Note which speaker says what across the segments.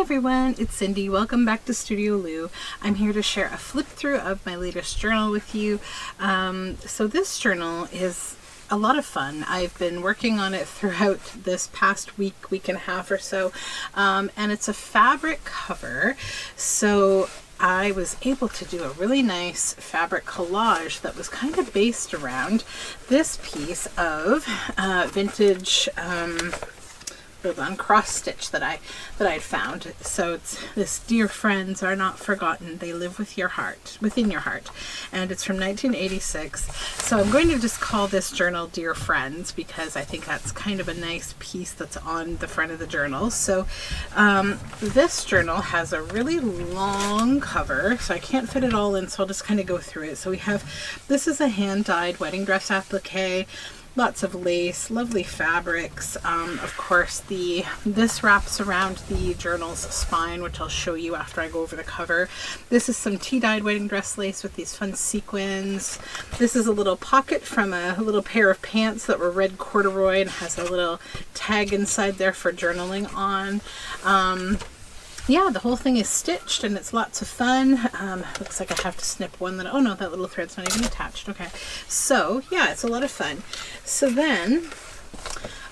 Speaker 1: everyone, it's Cindy. Welcome back to Studioloo. I'm here to share a flip through of my latest journal with you. So this journal is a lot of fun. I've been working on it throughout this past week and a half or so, and it's a fabric cover. So I was able to do a really nice fabric collage that was kind of based around this piece of vintage cross stitch that I'd found. So it's this "Dear friends are not forgotten, they live with your heart, within your heart," and it's from 1986. So I'm going to just call this journal "Dear Friends" because I think that's kind of a nice piece that's on the front of the journal. So this journal has a really long cover, so I can't fit it all in, so I'll just kind of go through it. So we have, this is a hand-dyed wedding dress applique. Lots of lace, lovely fabrics. Of course, this wraps around the journal's spine, which I'll show you after I go over the cover. This is some tea-dyed wedding dress lace with these fun sequins. This is a little pocket from a little pair of pants that were red corduroy and has a little tag inside there for journaling on. Yeah, the whole thing is stitched and it's lots of fun. Looks like I have to snip one oh no, that little thread's not even attached. Okay, so yeah, it's a lot of fun. So then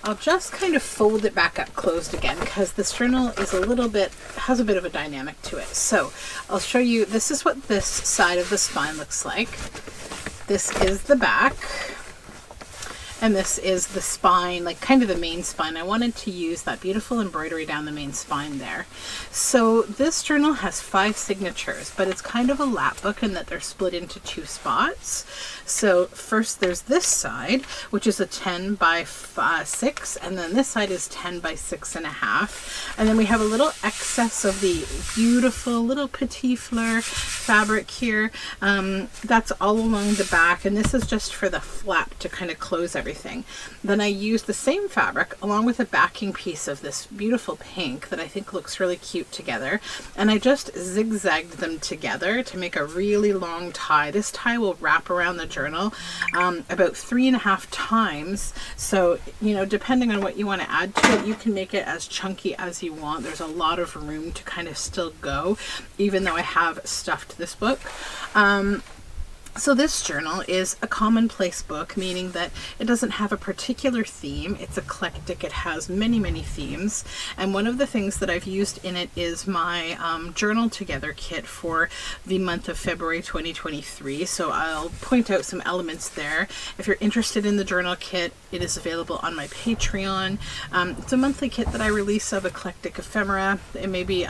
Speaker 1: I'll just kind of fold it back up closed again because this journal is has a bit of a dynamic to it. So I'll show you, this is what this side of the spine looks like. This is the back. And this is the spine, like kind of the main spine. I wanted to use that beautiful embroidery down the main spine there. So this journal has 5 signatures, but it's kind of a lap book in that they're split into 2 spots. So first there's this side, which is a 10 by 6, and then this side is 10 by 6.5. And then we have a little excess of the beautiful little petit fleur fabric here. That's all along the back, and this is just for the flap to kind of close everything. Then I used the same fabric along with a backing piece of this beautiful pink that I think looks really cute together, and I just zigzagged them together to make a really long tie. This tie will wrap around the journal about 3.5 times, so you know, depending on what you want to add to it, you can make it as chunky as you want. There's a lot of room to kind of still go, even though I have stuffed this book. So this journal is a commonplace book, meaning that it doesn't have a particular theme. It's eclectic. It has many, many themes. And one of the things that I've used in it is my Journal Together kit for the month of February 2023. So I'll point out some elements there. If you're interested in the journal kit, it is available on my Patreon. It's a monthly kit that I release of eclectic ephemera. It may be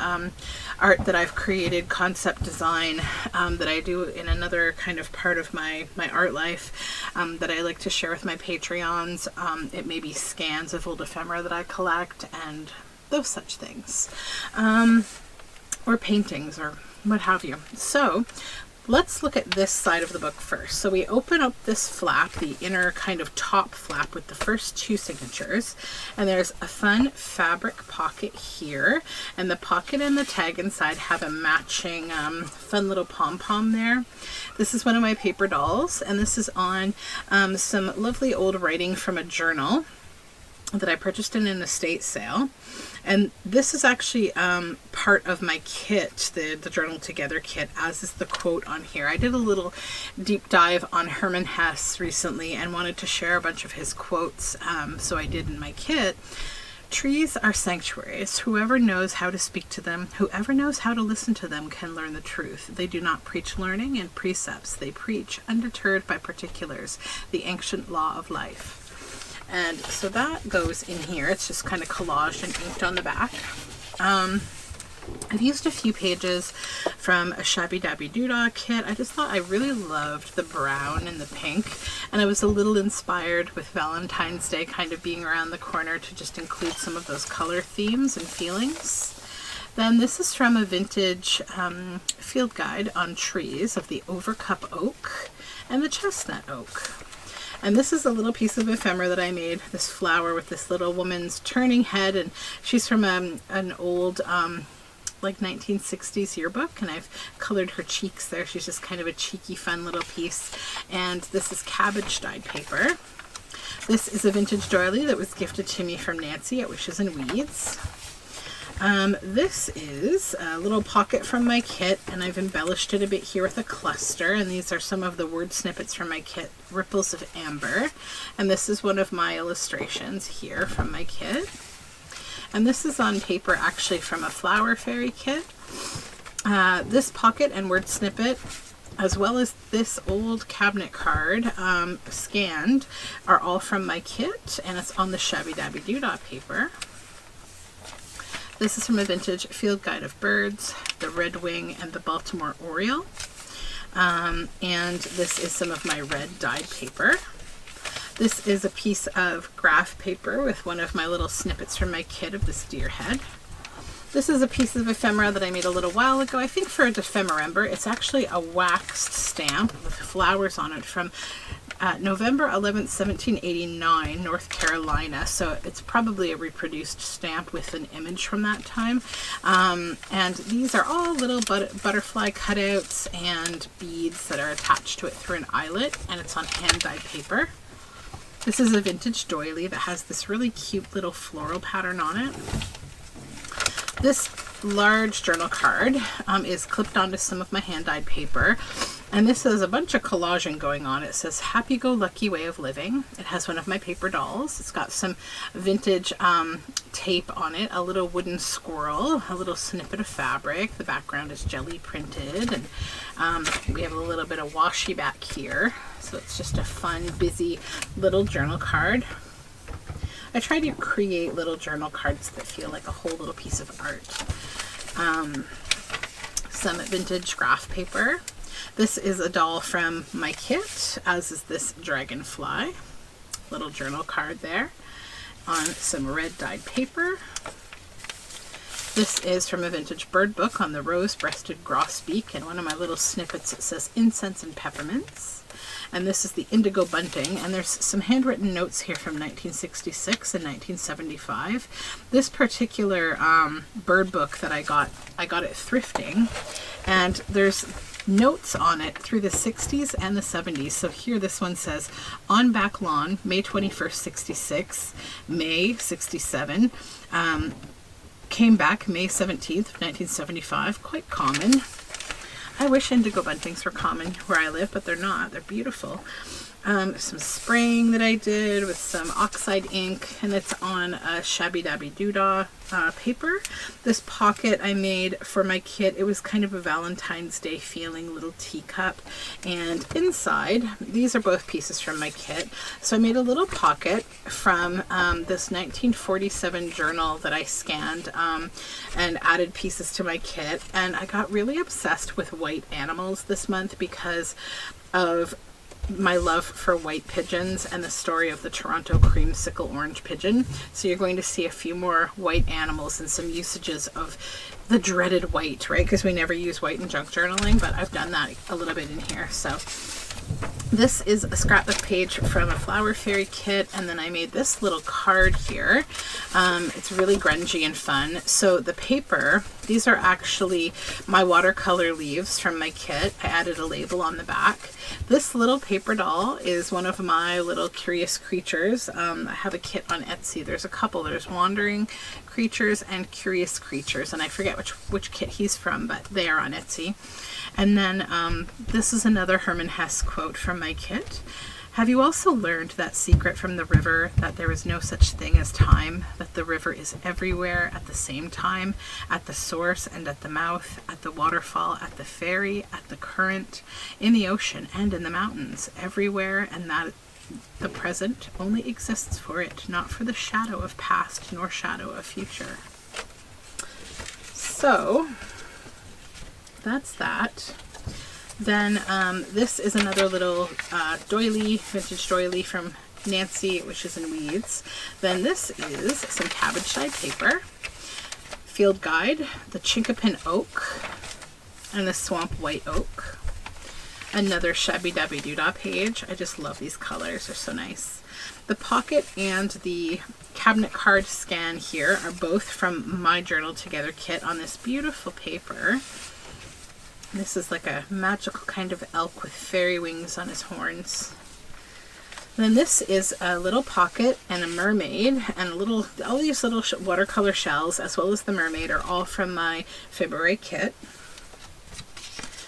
Speaker 1: art that I've created, concept design that I do in another kind of part of my art life that I like to share with my Patreons. It may be scans of old ephemera that I collect and those such things, or paintings or what have you. So let's look at this side of the book first. So we open up this flap, the inner kind of top flap with the first 2 signatures, and there's a fun fabric pocket here, and the pocket and the tag inside have a matching fun little pom-pom there. This is one of my paper dolls, and this is on some lovely old writing from a journal that I purchased in an estate sale. And this is actually part of my kit, the Journal Together kit, as is the quote on here. I did a little deep dive on Hermann Hesse recently and wanted to share a bunch of his quotes, so I did in my kit. "Trees are sanctuaries. Whoever knows how to speak to them, whoever knows how to listen to them can learn the truth. They do not preach learning and precepts. They preach, undeterred by particulars, the ancient law of life." And so that goes in here. It's just kind of collaged and inked on the back. I've used a few pages from a Shabby Dabby Doodah kit. I just thought I really loved the brown and the pink, and I was a little inspired with Valentine's Day kind of being around the corner to just include some of those color themes and feelings. Then this is from a vintage field guide on trees of the overcup oak and the chestnut oak. And this is a little piece of ephemera that I made, this flower with this little woman's turning head, and she's from an old like 1960s yearbook, and I've colored her cheeks there. She's just kind of a cheeky, fun little piece. And this is cabbage dyed paper. This is a vintage doily that was gifted to me from Nancy at Wishes and Weeds. This is a little pocket from my kit, and I've embellished it a bit here with a cluster, and these are some of the word snippets from my kit, Ripples of Amber, and this is one of my illustrations here from my kit. And this is on paper actually from a Flower Fairy kit. This pocket and word snippet, as well as this old cabinet card scanned, are all from my kit, and it's on the Shabby Dabby Doodah paper. This is from a vintage field guide of birds, the Red Wing and the Baltimore Oriole. And this is some of my red dyed paper. This is a piece of graph paper with one of my little snippets from my kit of this deer head. This is a piece of ephemera that I made a little while ago, I think for a Defemember. It's actually a waxed stamp with flowers on it from November 11th, 1789, North Carolina. So it's probably a reproduced stamp with an image from that time. And these are all little butterfly cutouts and beads that are attached to it through an eyelet, and it's on hand-dyed paper. This is a vintage doily that has this really cute little floral pattern on it. This large journal card is clipped onto some of my hand-dyed paper, and this has a bunch of collaging going on. It says happy-go-lucky way of living. It has one of my paper dolls. It's got some vintage tape on it, a little wooden squirrel, a little snippet of fabric. The background is jelly printed, and we have a little bit of washi back here. So it's just a fun, busy little journal card. I try to create little journal cards that feel like a whole little piece of art. Some vintage graph paper. This is a doll from my kit, as is this dragonfly. Little journal card there on some red dyed paper. This is from a vintage bird book on the rose-breasted grosbeak, and one of my little snippets, it says incense and peppermints. And this is the indigo bunting, and there's some handwritten notes here from 1966 and 1975. This particular bird book that I got it thrifting, and there's notes on it through the 60s and the 70s. So here this one says, on back lawn, May 21st, 66, May 67, came back May 17th, 1975, quite common. I wish indigo buntings were common where I live, but they're not. They're beautiful. Some spraying that I did with some oxide ink, and it's on a Shabby Dabby Doodah paper. This pocket I made for my kit. It was kind of a Valentine's Day feeling little teacup, and inside, these are both pieces from my kit. So I made a little pocket from this 1947 journal that I scanned and added pieces to my kit, and I got really obsessed with white animals this month because of my love for white pigeons and the story of the Toronto creamsicle orange pigeon. So you're going to see a few more white animals and some usages of the dreaded white, right? Because we never use white in junk journaling, but I've done that a little bit in here. So this is a scrapbook page from a Flower Fairy kit, and then I made this little card here. It's really grungy and fun. So the paper, these are actually my watercolor leaves from my kit. I added a label on the back. This little paper doll is one of my little curious creatures. I have a kit on Etsy. There's a couple. There's Wandering Creatures and Curious Creatures, and I forget which kit he's from, but they are on Etsy. And then this is another Herman Hesse quote from my kit. Have you also learned that secret from the river, that there is no such thing as time, that the river is everywhere at the same time, at the source and at the mouth, at the waterfall, at the ferry, at the current, in the ocean and in the mountains, everywhere, and that the present only exists for it, not for the shadow of past nor shadow of future. So that's that. Then this is another little doily, vintage doily from Nancy, which is in weeds. Then this is some cabbage dyed paper, field guide, the chinkapin oak, and the swamp white oak. Another Shabby Dabby Doodah page. I just love these colors, they're so nice. The pocket and the cabinet card scan here are both from my Journal Together kit on this beautiful paper. This is like a magical kind of elk with fairy wings on his horns. Then this is a little pocket and a mermaid and all these little watercolor shells, as well as the mermaid, are all from my February kit.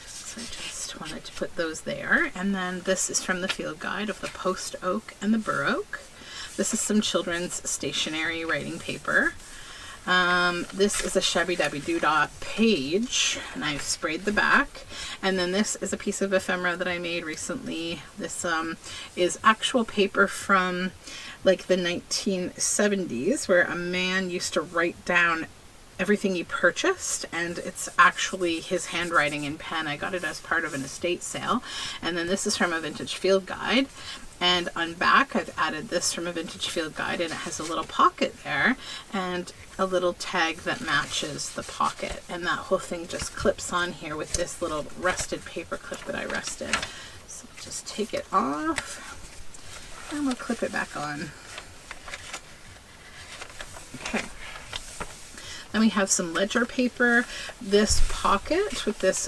Speaker 1: So I just wanted to put those there. And then this is from the field guide of the post oak and the bur oak. This is some children's stationery writing paper. This is a Shabby Dabby Doodah page, and I've sprayed the back. And then this is a piece of ephemera that I made recently. This is actual paper from like the 1970s, where a man used to write down everything he purchased, and it's actually his handwriting in pen. I got it as part of an estate sale. And then this is from a vintage field guide. And on back, I've added this from a vintage field guide, and it has a little pocket there and a little tag that matches the pocket. And that whole thing just clips on here with this little rusted paper clip that I rusted. So just take it off and we'll clip it back on. Okay. Then we have some ledger paper, this pocket with this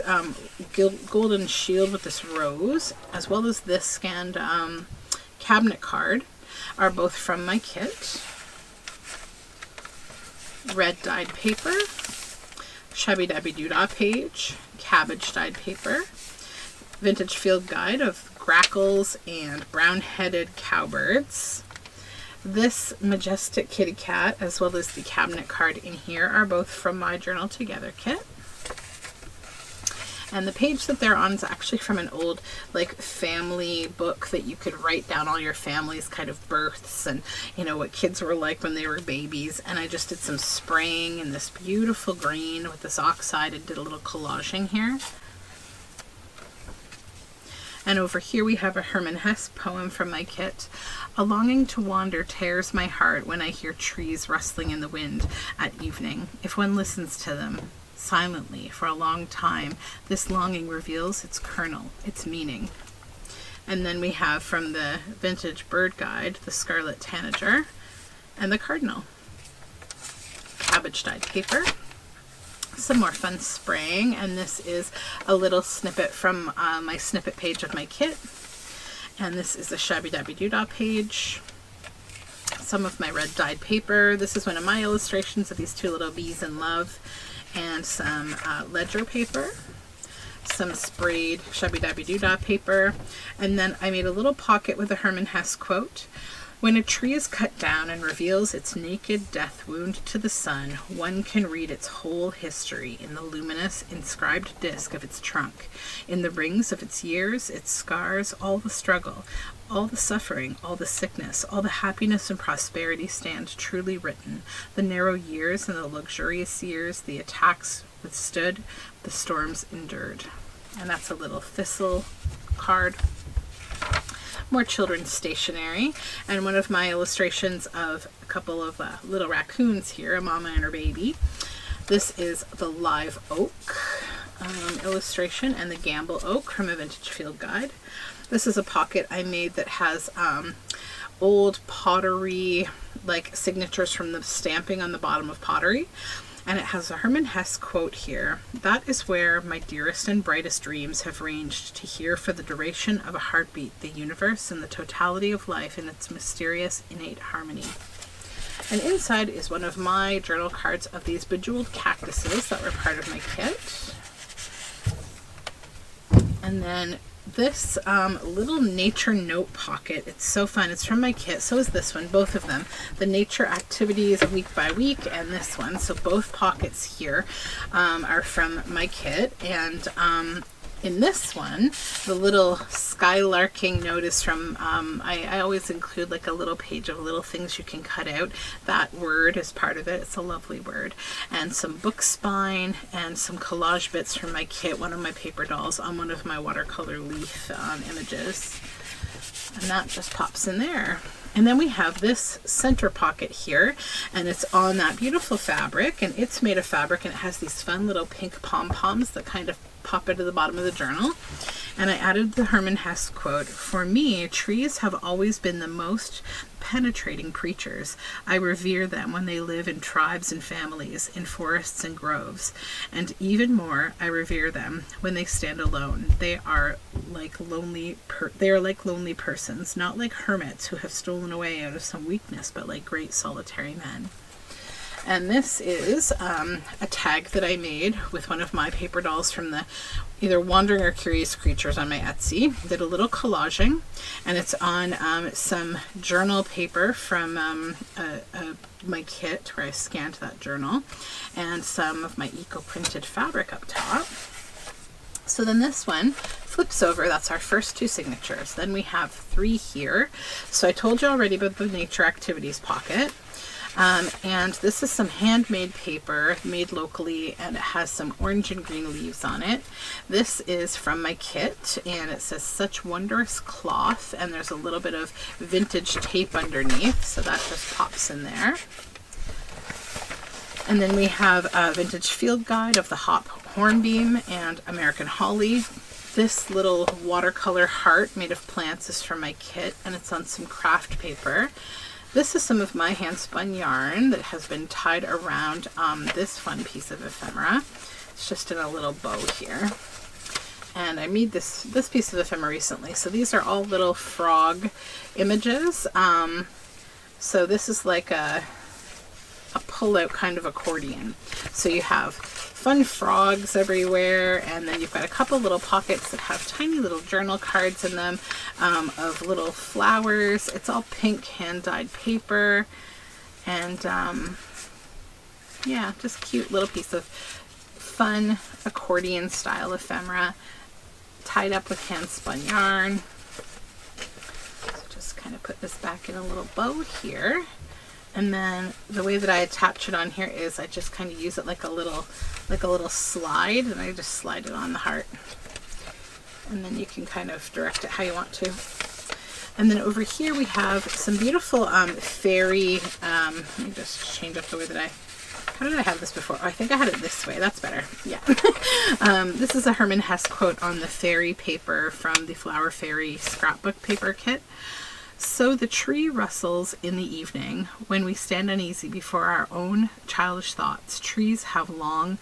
Speaker 1: golden shield with this rose, as well as this scanned cabinet card, are both from my kit. Red dyed paper, Shabby Dabby Doodah page, cabbage dyed paper, vintage field guide of grackles and brown-headed cowbirds. This majestic kitty cat, as well as the cabinet card in here, are both from my Journal Together kit. And the page that they're on is actually from an old like family book that you could write down all your family's kind of births and, you know, what kids were like when they were babies. And I just did some spraying in this beautiful green with this oxide and did a little collaging here. And over here we have a Hermann Hesse poem from my kit. A longing to wander tears my heart when I hear trees rustling in the wind at evening. If one listens to them silently for a long time, this longing reveals its kernel, its meaning. And then we have from the vintage bird guide, the scarlet tanager and the cardinal. Cabbage dyed paper. Some more fun spraying, and this is a little snippet from my snippet page of my kit. And this is a Shabby Dabby Doodah page. Some of my red dyed paper. This is one of my illustrations of these two little bees in love. And some ledger paper, some sprayed Shabby Dabby Doodah paper, and then I made a little pocket with a Hermann Hesse quote. When a tree is cut down and reveals its naked death wound to the sun, one can read its whole history in the luminous inscribed disc of its trunk, in the rings of its years, its scars, all the struggle, all the suffering, all the sickness, all the happiness and prosperity stand truly written. The narrow years and the luxurious years, the attacks withstood, the storms endured. And that's a little thistle card. More children's stationery, and one of my illustrations of a couple of little raccoons here, a mama and her baby. This is the live oak illustration and the gamble oak from a vintage field guide. This is a pocket I made that has old pottery, like signatures from the stamping on the bottom of pottery. And it has a Hermann Hesse quote here. That is where my dearest and brightest dreams have ranged, to hear for the duration of a heartbeat the universe and the totality of life in its mysterious innate harmony. And inside is one of my journal cards of these bejeweled cactuses that were part of my kit. And then this little nature note pocket, it's so fun. It's from my kit. So is this one, both of them. The nature activities week by week and this one. So both pockets here are from my kit. And in this one, the little skylarking note is from, I always include like a little page of little things you can cut out. That word is part of it. It's a lovely word. And some book spine and some collage bits from my kit, one of my paper dolls on one of my watercolor leaf images. And that just pops in there. And then we have this center pocket here, and it's on that beautiful fabric, and it's made of fabric, and it has these fun little pink pom-poms that kind of pop into the bottom of the journal. And I added the Hermann Hesse quote, "For me, trees have always been the most penetrating creatures. I revere them when they live in tribes and families, in forests and groves. And even more, I revere them when they stand alone. They are like lonely persons, not like hermits who have stolen away out of some weakness, but like great solitary men." And this is a tag that I made with one of my paper dolls from the either Wandering or Curious Creatures on my Etsy. Did a little collaging, and it's on some journal paper from my kit where I scanned that journal, and some of my eco-printed fabric up top. So then this one flips over. That's our first 2 signatures. Then we have 3 here. So I told you already about the Nature Activities pocket. And this is some handmade paper made locally, and it has some orange and green leaves on it. This is from my kit, and it says "Such Wondrous Cloth," and there's a little bit of vintage tape underneath, so that just pops in there. And then we have a vintage field guide of the hop hornbeam and American holly. This little watercolor heart made of plants is from my kit, and it's on some craft paper. This is some of my hand spun yarn that has been tied around this fun piece of ephemera. It's just in a little bow here. And I made this piece of ephemera recently. So these are all little frog images. So this is like a pull-out kind of accordion. So you have fun frogs everywhere, and then you've got a couple little pockets that have tiny little journal cards in them of little flowers. It's all pink hand-dyed paper, and yeah, just cute little piece of fun accordion style ephemera tied up with hand spun yarn. So just kind of put this back in a little bow here. And then the way that I attach it on here is I just kind of use it like a little slide, and I just slide it on the heart. And then you can kind of direct it how you want to. And then over here we have some beautiful fairy, let me just change up the way that how did I have this before? Oh, I think I had it this way. That's better. Yeah. This is a Hermann Hesse quote on the fairy paper from the Flower Fairy scrapbook paper kit. "So the tree rustles in the evening when we stand uneasy before our own childish thoughts. Trees have long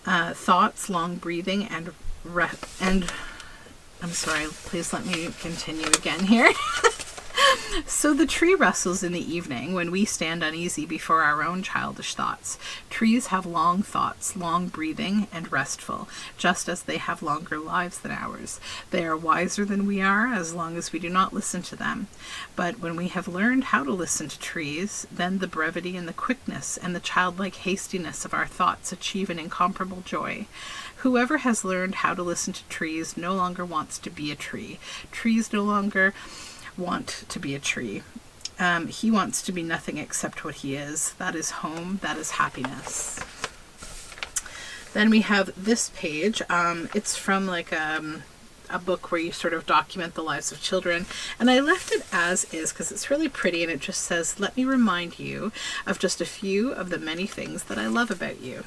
Speaker 1: thoughts, long breathing, and I'm sorry, please let me continue again here. So the tree rustles in the evening when we stand uneasy before our own childish thoughts. Trees have long thoughts, long breathing, and restful, just as they have longer lives than ours. They are wiser than we are as long as we do not listen to them. But when we have learned how to listen to trees, then the brevity and the quickness and the childlike hastiness of our thoughts achieve an incomparable joy. Whoever has learned how to listen to trees no longer wants to be a tree. Trees no longer want to be a tree. He wants to be nothing except what he is. That is home. That is happiness." Then we have this page. It's from like a book where you sort of document the lives of children, and I left it as is because it's really pretty, and it just says, "Let me remind you of just a few of the many things that I love about you."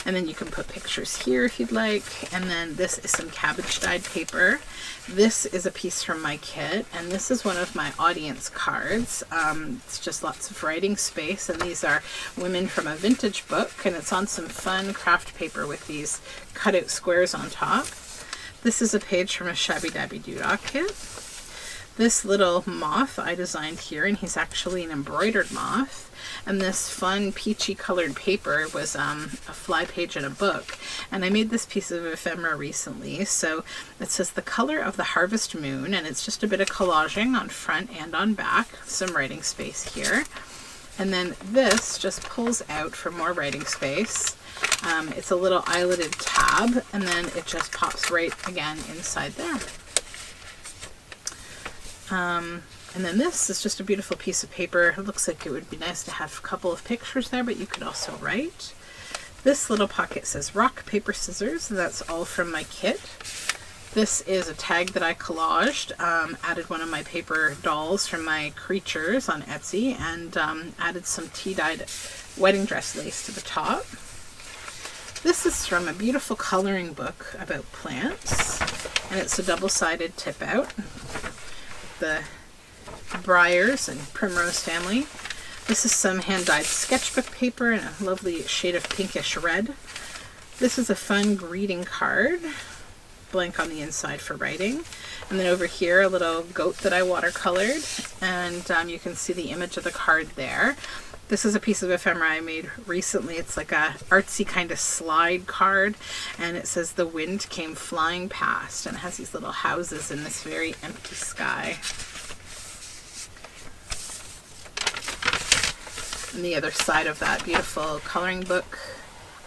Speaker 1: And then you can put pictures here if you'd like. And then this is some cabbage dyed paper. This is a piece from my kit, and this is one of my audience cards. It's just lots of writing space, and these are women from a vintage book, and it's on some fun craft paper with these cutout squares on top. This is a page from a Shabby Dabby Doodah kit. This little moth I designed here, and he's actually an embroidered moth. And this fun peachy colored paper was a fly page in a book. And I made this piece of ephemera recently. So it says "The Color of the Harvest Moon," and it's just a bit of collaging on front and on back. Some writing space here. And then this just pulls out for more writing space. It's a little eyeletted tab, and then it just pops right again inside there. And then this is just a beautiful piece of paper. It looks like it would be nice to have a couple of pictures there, but you could also write. This little pocket says "Rock, Paper, Scissors," and that's all from my kit. This is a tag that I collaged, added one of my paper dolls from my creatures on Etsy, and added some tea-dyed wedding dress lace to the top. This is from a beautiful coloring book about plants, and it's a double-sided tip out. The Briars and Primrose family. This is some hand-dyed sketchbook paper in a lovely shade of pinkish red. This is a fun greeting card, blank on the inside for writing. And then over here, a little goat that I watercolored, and you can see the image of the card there. This is a piece of ephemera I made recently. It's like a artsy kind of slide card, and it says the wind came flying past, and it has these little houses in this very empty sky. And the other side of that beautiful coloring book,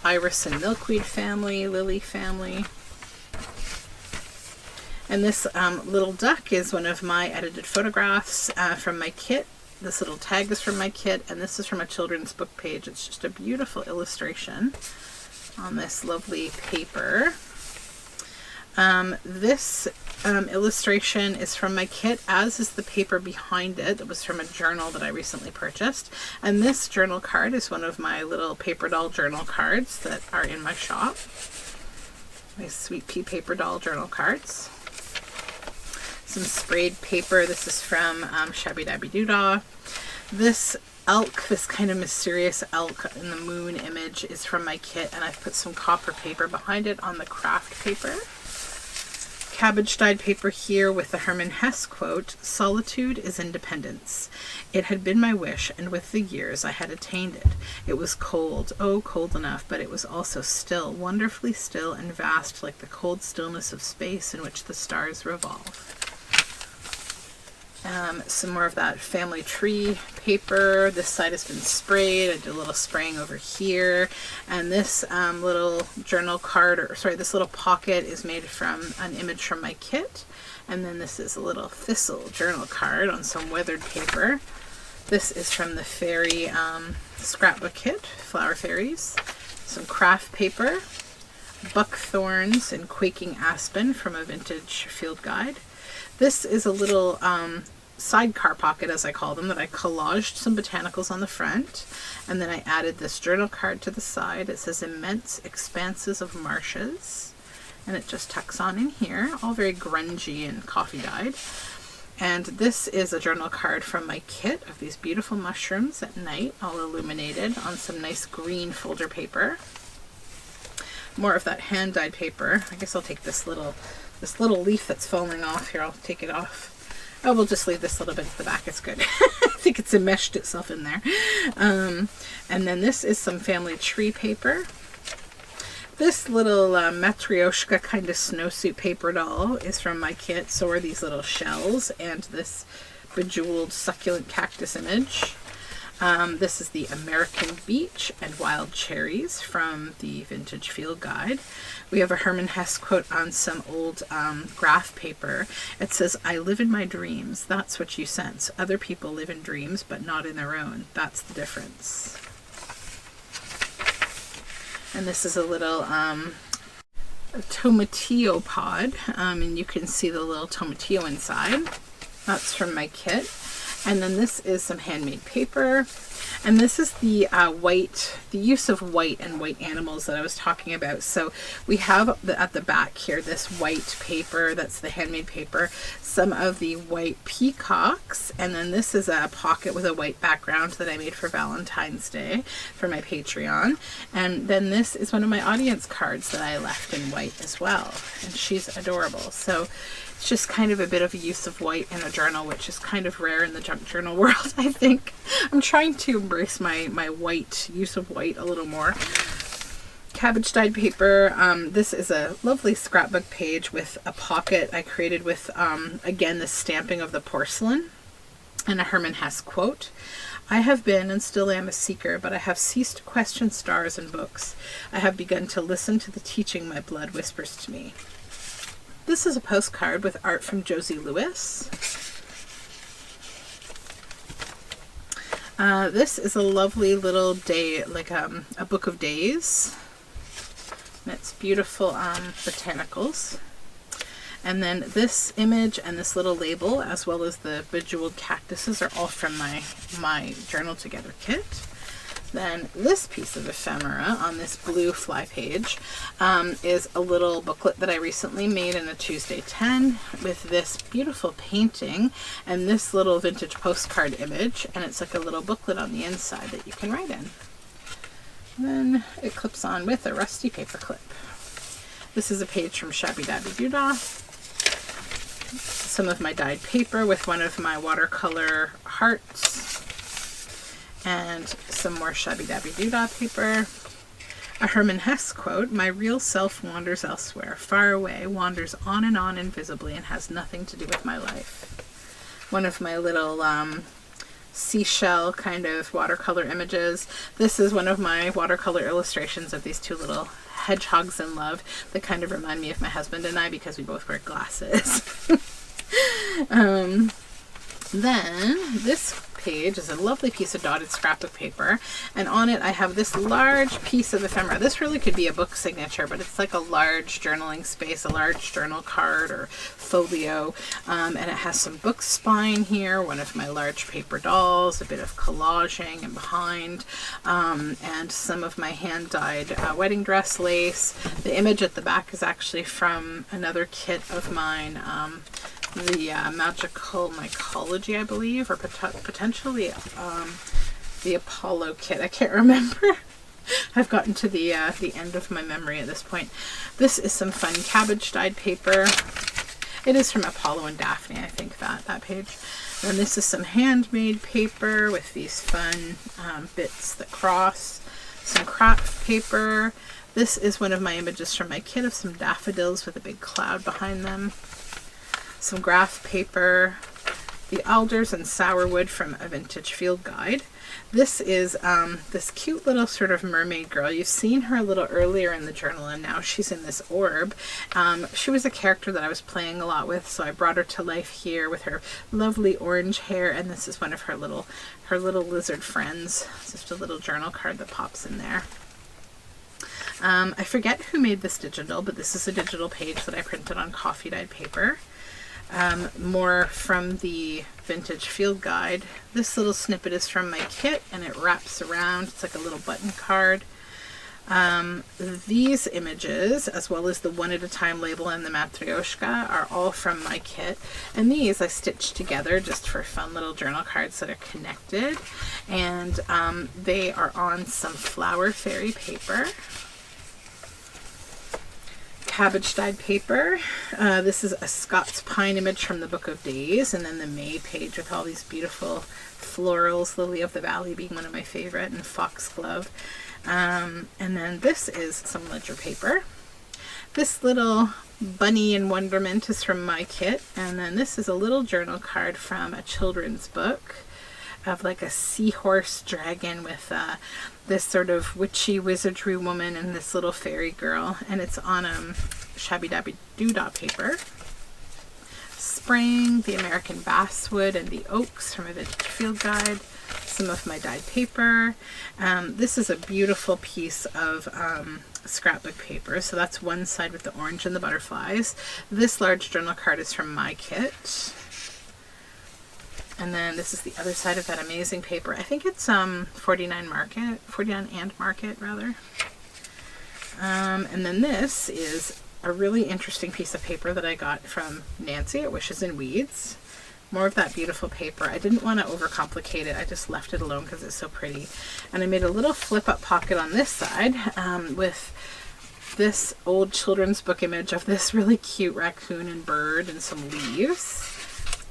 Speaker 1: Iris and Milkweed family, Lily family. And this little duck is one of my edited photographs from my kit. This little tag is from my kit, and this is from a children's book page. It's just a beautiful illustration on this lovely paper. This illustration is from my kit, as is the paper behind it. It was from a journal that I recently purchased. And this journal card is one of my little paper doll journal cards that are in my shop. My Sweet Pea paper doll journal cards. Some sprayed paper. This is from Shabby Dabby Doodah. This elk, this kind of mysterious elk in the moon image, is from my kit, and I've put some copper paper behind it on the craft paper. Cabbage dyed paper here with the Hermann Hesse quote, "Solitude is independence. It had been my wish, and with the years I had attained it. It was cold, oh cold enough, but it was also still, wonderfully still and vast, like the cold stillness of space in which the stars revolve." Some more of that family tree paper. This side has been sprayed. I did a little spraying over here. And this little journal card, or sorry, this little pocket is made from an image from my kit. And then this is a little thistle journal card on some weathered paper. This is from the fairy scrapbook kit, Flower Fairies. Some craft paper, buckthorns and quaking aspen from a vintage field guide. This is a little sidecar pocket, as I call them, that I collaged some botanicals on the front, and then I added this journal card to the side. It says immense expanses of marshes, and it just tucks on in here, all very grungy and coffee dyed. And this is a journal card from my kit of these beautiful mushrooms at night, all illuminated on some nice green folder paper. More of that hand dyed paper. I guess I'll take this little leaf that's falling off here. I'll take it off. Oh, we'll just leave this little bit at the back. It's good. I think it's enmeshed itself in there. And then this is some family tree paper. This little Matryoshka kind of snowsuit paper doll is from my kit. So are these little shells and this bejeweled succulent cactus image. This is the American Beach and Wild Cherries from the Vintage Field Guide. We have a Hermann Hesse quote on some old graph paper. It says, "I live in my dreams. That's what you sense. Other people live in dreams, but not in their own. That's the difference." And this is a little a tomatillo pod, and you can see the little tomatillo inside. That's from my kit. And then this is some handmade paper. And this is the the use of white and white animals that I was talking about. So we have at the back here this white paper, that's the handmade paper, some of the white peacocks, and then this is a pocket with a white background that I made for Valentine's Day for my Patreon. And then this is one of my audience cards that I left in white as well, and she's adorable. So it's just kind of a bit of a use of white in a journal, which is kind of rare in the junk journal world, I think. I'm trying to embrace my white, use of white a little more. Cabbage dyed paper. This is a lovely scrapbook page with a pocket I created with, again, the stamping of the porcelain and a Hermann Hesse quote. "I have been and still am a seeker, but I have ceased to question stars and books. I have begun to listen to the teaching my blood whispers to me." This is a postcard with art from Josie Lewis. This is a lovely little day, like a book of days. And it's beautiful botanicals. And then this image and this little label, as well as the bejeweled cactuses, are all from my Journal Together kit. Then this piece of ephemera on this blue fly page is a little booklet that I recently made in a Tuesday 10 with this beautiful painting and this little vintage postcard image, and it's like a little booklet on the inside that you can write in. Then it clips on with a rusty paper clip. This is a page from Shabby Dabby Doodah. Some of my dyed paper with one of my watercolor hearts. And some more Shabby Dabby Doodah paper. A Hermann Hesse quote, "My real self wanders elsewhere, far away, wanders on invisibly, and has nothing to do with my life." One of my little seashell kind of watercolor images. This is one of my watercolor illustrations of these two little hedgehogs in love that kind of remind me of my husband and I because we both wear glasses. Then this page is a lovely piece of dotted scrapbook paper, and on it I have this large piece of ephemera. This really could be a book signature, but it's like a large journaling space, a large journal card or folio, and it has some book spine here, one of my large paper dolls, a bit of collaging and behind, and some of my hand-dyed wedding dress lace. The image at the back is actually from another kit of mine, the Magical Mycology, I believe, or potentially the Apollo kit. I can't remember. I've gotten to the end of my memory at this point. This is some fun cabbage dyed paper. It is from Apollo and Daphne, I think, that page. And this is some handmade paper with these fun bits that cross. Some craft paper. This is one of my images from my kit of some daffodils with a big cloud behind them. Some graph paper, the alders and sourwood from a vintage field guide. This is this cute little sort of mermaid girl. You've seen her a little earlier in the journal, and now she's in this orb. She was a character that I was playing a lot with, so I brought her to life here with her lovely orange hair, and this is one of her little lizard friends. It's just a little journal card that pops in there. I forget who made this digital, but this is a digital page that I printed on coffee dyed paper. More from the vintage field guide. This little snippet is from my kit, and it wraps around. It's like a little button card. These images, as well as the one at a time label and the matryoshka, are all from my kit, and these I stitched together just for fun little journal cards that are connected, and they are on some flower fairy paper. Cabbage dyed paper. This is a Scots pine image from the Book of Days, and then the May page with all these beautiful florals, Lily of the Valley being one of my favorite, and foxglove. And then this is some ledger paper. This little bunny in wonderment is from my kit, and then this is a little journal card from a children's book of like a seahorse dragon with this sort of witchy wizardry woman and this little fairy girl, and it's on Shabby Dabby Doodah paper. Spring, the American basswood and the oaks from a vintage field guide. Some of my dyed paper. This is a beautiful piece of scrapbook paper. So that's one side with the orange and the butterflies. This large journal card is from my kit. And then this is the other side of that amazing paper. I think it's 49 and Market rather. And then this is a really interesting piece of paper that I got from Nancy at Wishes and Weeds. More of that beautiful paper. I didn't want to overcomplicate it. I just left it alone because it's so pretty. And I made a little flip-up pocket on this side with this old children's book image of this really cute raccoon and bird and some leaves.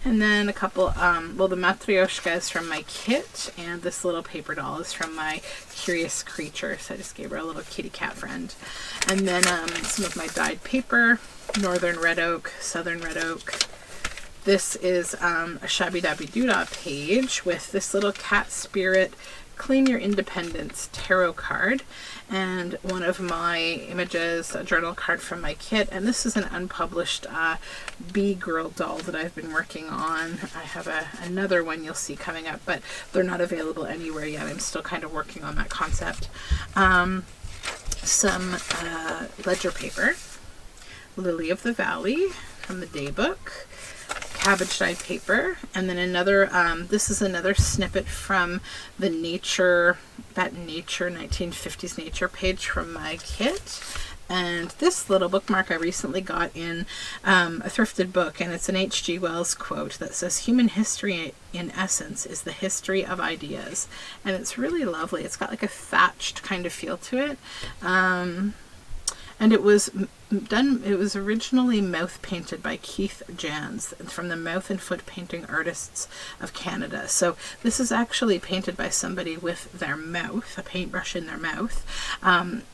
Speaker 1: And then a couple, well, the matryoshka is from my kit, and this little paper doll is from my Curious Creature, so I just gave her a little kitty cat friend. And then some of my dyed paper, Northern Red Oak, Southern Red Oak. This is a Shabby Dabby Doodah page with this little cat spirit Claim Your Independence tarot card, and one of my images, a journal card from my kit, and this is an unpublished bee girl doll that I've been working on. I have another one you'll see coming up, but they're not available anywhere yet. I'm still kind of working on that concept. Some ledger paper, Lily of the Valley from the Daybook, cabbage dyed paper, and then another, this is another snippet from the Nature, that Nature 1950s Nature page from my kit. And this little bookmark I recently got in a thrifted book, and it's an H.G. Wells quote that says, "Human history in essence is the history of ideas." And it's really lovely. It's got like a thatched kind of feel to it. And it was originally mouth painted by Keith Jans from the Mouth and Foot Painting Artists of Canada. So this is actually painted by somebody with their mouth, a paintbrush in their mouth.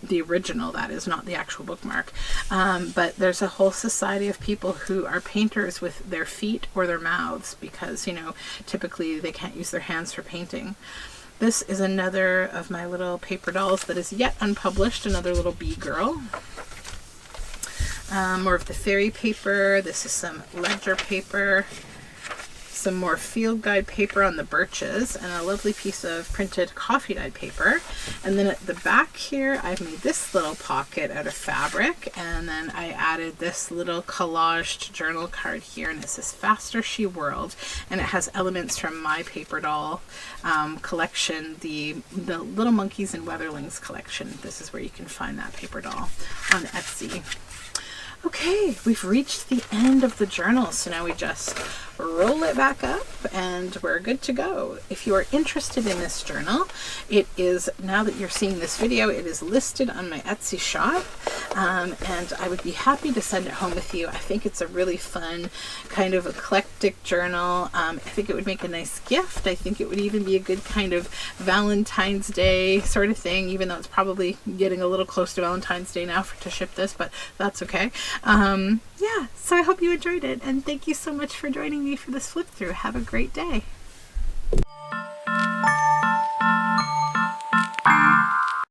Speaker 1: The original, that is, not the actual bookmark. But there's a whole society of people who are painters with their feet or their mouths because, you know, typically they can't use their hands for painting. This is another of my little paper dolls that is yet unpublished, another little bee girl. More of the fairy paper. This is some ledger paper, some more field guide paper on the birches, and a lovely piece of printed coffee dyed paper. And then at the back here, I've made this little pocket out of fabric, and then I added this little collaged journal card here, and it says "Faster She Whirled," and it has elements from my paper doll collection, the Little Monkeys and Weatherlings collection. This is where you can find that paper doll on Etsy. Okay, we've reached the end of the journal, so now we just roll it back up and we're good to go. If you are interested in this journal, it is, now that you're seeing this video, it is listed on my Etsy shop, and I would be happy to send it home with you. I think it's a really fun kind of eclectic journal. I think it would make a nice gift. I think it would even be a good kind of Valentine's Day sort of thing, even though it's probably getting a little close to Valentine's Day now to ship this, but that's okay. Yeah, so I hope you enjoyed it, and thank you so much for joining me for this flip through. Have a great day.